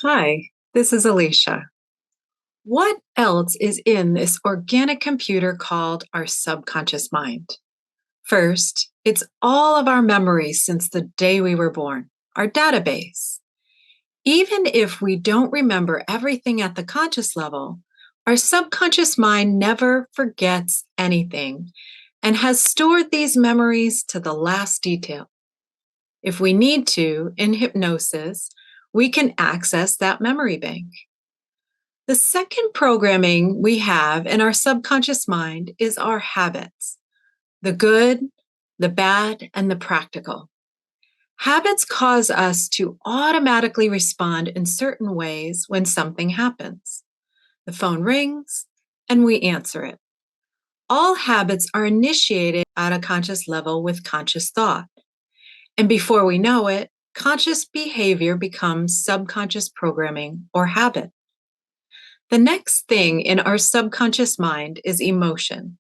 Hi, this is Alicia. What else is in this organic computer called our subconscious mind? First, it's all of our memories since the day we were born, our database. Even if we don't remember everything at the conscious level, our subconscious mind never forgets anything and has stored these memories to the last detail. If we need to, in hypnosis, we can access that memory bank. The second programming we have in our subconscious mind is our habits, the good, the bad, and the practical. Habits cause us to automatically respond in certain ways when something happens. The phone rings and we answer it. All habits are initiated at a conscious level with conscious thought. And before we know it, conscious behavior becomes subconscious programming or habit. The next thing in our subconscious mind is emotion.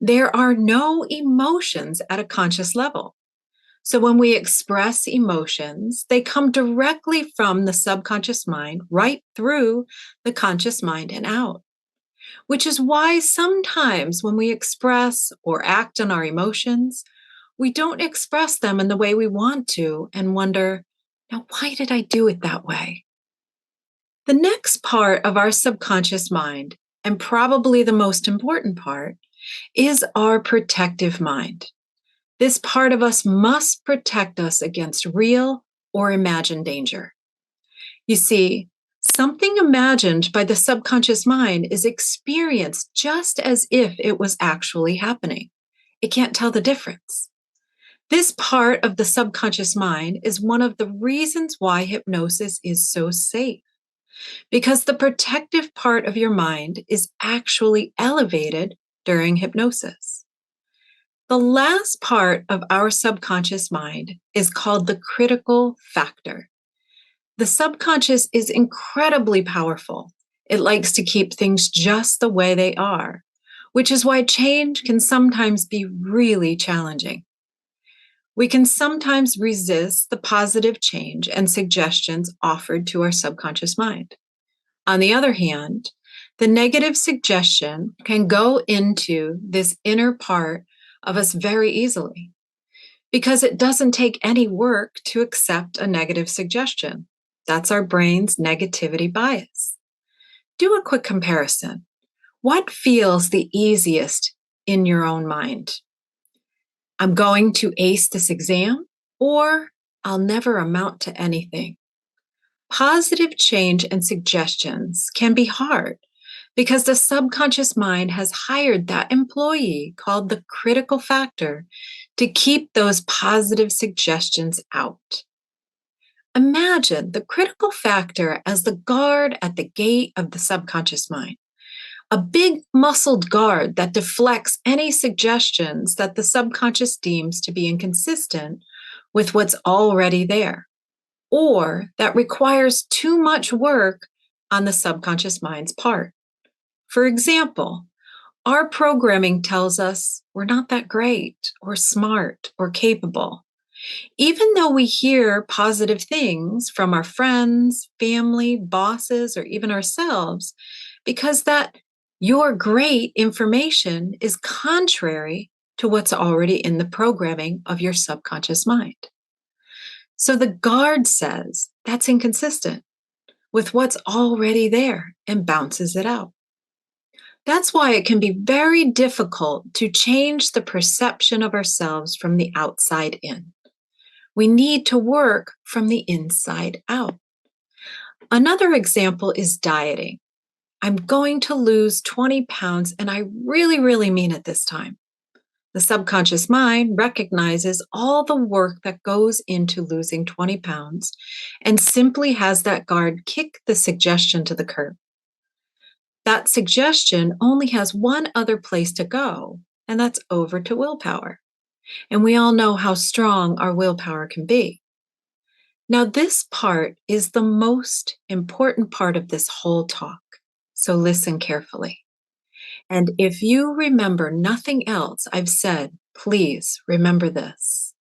There are no emotions at a conscious level. So when we express emotions, they come directly from the subconscious mind right through the conscious mind and out, which is why sometimes when we express or act on our emotions, we don't express them in the way we want to and wonder, now, why did I do it that way? The next part of our subconscious mind, and probably the most important part, is our protective mind. This part of us must protect us against real or imagined danger. You see, something imagined by the subconscious mind is experienced just as if it was actually happening. It can't tell the difference. This part of the subconscious mind is one of the reasons why hypnosis is so safe, because the protective part of your mind is actually elevated during hypnosis. The last part of our subconscious mind is called the critical factor. The subconscious is incredibly powerful. It likes to keep things just the way they are, which is why change can sometimes be really challenging. We can sometimes resist the positive change and suggestions offered to our subconscious mind. On the other hand, the negative suggestion can go into this inner part of us very easily because it doesn't take any work to accept a negative suggestion. That's our brain's negativity bias. Do a quick comparison. What feels the easiest in your own mind? I'm going to ace this exam, or I'll never amount to anything. Positive change and suggestions can be hard because the subconscious mind has hired that employee called the critical factor to keep those positive suggestions out. Imagine the critical factor as the guard at the gate of the subconscious mind, a big muscled guard that deflects any suggestions that the subconscious deems to be inconsistent with what's already there, or that requires too much work on the subconscious mind's part. For example, our programming tells us we're not that great or smart or capable, even though we hear positive things from our friends, family, bosses, or even ourselves, because that your great information is contrary to what's already in the programming of your subconscious mind. So the guard says that's inconsistent with what's already there and bounces it out. That's why it can be very difficult to change the perception of ourselves from the outside in. We need to work from the inside out. Another example is dieting. I'm going to lose 20 pounds, and I really, really mean it this time. The subconscious mind recognizes all the work that goes into losing 20 pounds and simply has that guard kick the suggestion to the curb. That suggestion only has one other place to go, and that's over to willpower. And we all know how strong our willpower can be. Now, this part is the most important part of this whole talk, so listen carefully. And if you remember nothing else I've said, please remember this.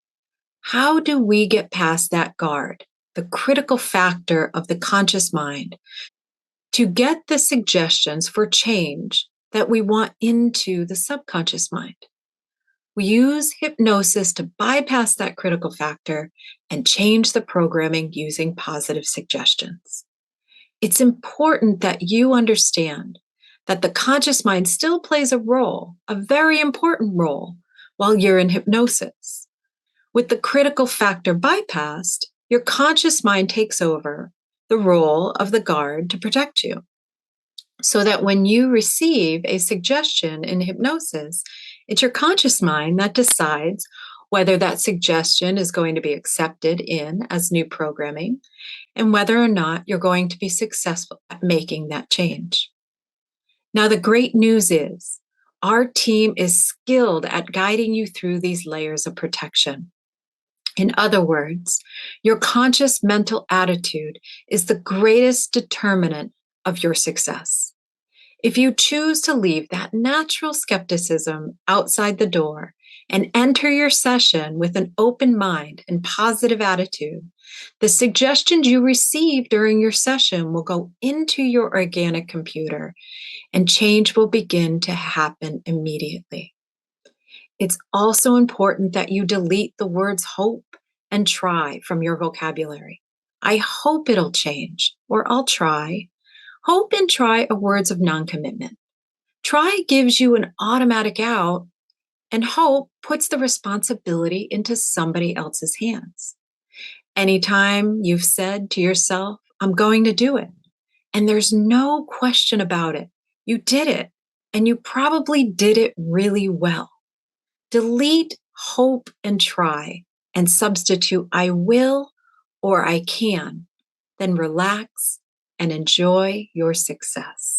How do we get past that guard the critical factor of the conscious mind, to get the suggestions for change that we want into the subconscious mind. We use hypnosis to bypass that critical factor and change the programming using positive suggestions. It's important that you understand that the conscious mind still plays a role, a very important role, while you're in hypnosis. With the critical factor bypassed, your conscious mind takes over the role of the guard to protect you. So that when you receive a suggestion in hypnosis, it's your conscious mind that decides whether that suggestion is going to be accepted in as new programming and whether or not you're going to be successful at making that change. Now, the great news is our team is skilled at guiding you through these layers of protection. In other words, your conscious mental attitude is the greatest determinant of your success. If you choose to leave that natural skepticism outside the door and enter your session with an open mind and positive attitude, the suggestions you receive during your session will go into your organic computer and change will begin to happen immediately. It's also important that you delete the words hope and try from your vocabulary. I hope it'll change, or I'll try. Hope and try are words of non-commitment. Try gives you an automatic out, and hope puts the responsibility into somebody else's hands. Anytime you've said to yourself, I'm going to do it, and there's no question about it, you did it, and you probably did it really well. Delete hope and try and substitute I will or I can, then relax and enjoy your success.